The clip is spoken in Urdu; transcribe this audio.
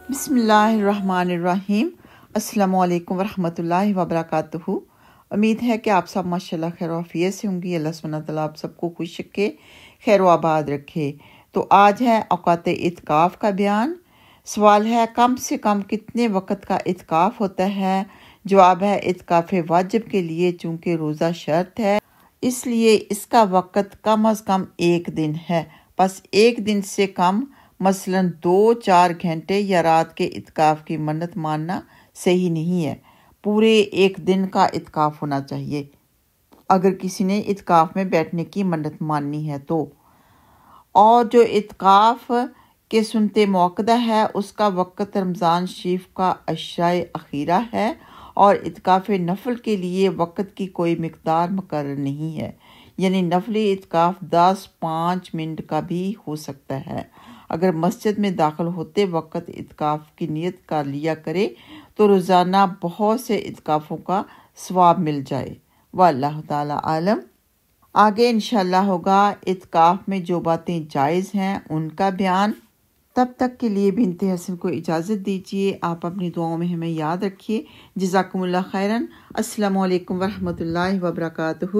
بسم اللہ الرحمن الرحیم۔ السلام علیکم ورحمۃ اللہ وبرکاتہ۔ امید ہے کہ آپ سب ماشاءاللہ خیر و عافیت سے ہوں گی۔ اللہ سبحانہ تعالیٰ آپ سب کو خوش رکھے، خیر و آباد رکھے۔ تو آج ہے اوقات اعتکاف کا بیان۔ سوال ہے کم سے کم کتنے وقت کا اعتکاف ہوتا ہے؟ جواب ہے اعتکاف واجب کے لیے چونکہ روزہ شرط ہے اس لیے اس کا وقت کم از کم 1 دن ہے، بس 1 دن سے کم مثلاً 2-4 گھنٹے یا رات کے اعتکاف کی منت ماننا صحیح نہیں ہے۔ پورے 1 دن کا اعتکاف ہونا چاہیے اگر کسی نے اعتکاف میں بیٹھنے کی منت ماننی ہے تو۔ اور جو اعتکاف کے سنت موقدہ ہے اس کا وقت رمضان شریف کا عشرۂ اخیرہ ہے، اور اعتکاف نفل کے لیے وقت کی کوئی مقدار مقرر نہیں ہے، یعنی نفلی اعتکاف 10-5 منٹ کا بھی ہو سکتا ہے۔ اگر مسجد میں داخل ہوتے وقت اعتکاف کی نیت کر لیا کرے تو روزانہ بہت سے اعتکافوں کا ثواب مل جائے۔ واللہ تعالیٰ عالم۔ آگے انشاءاللہ ہوگا اعتکاف میں جو باتیں جائز ہیں ان کا بیان۔ تب تک کے لیے بنت حسن کو اجازت دیجیے، آپ اپنی دعاؤں میں ہمیں یاد رکھیے۔ جزاکم اللہ خیراً۔ السلام علیکم ورحمۃ اللہ وبرکاتہ۔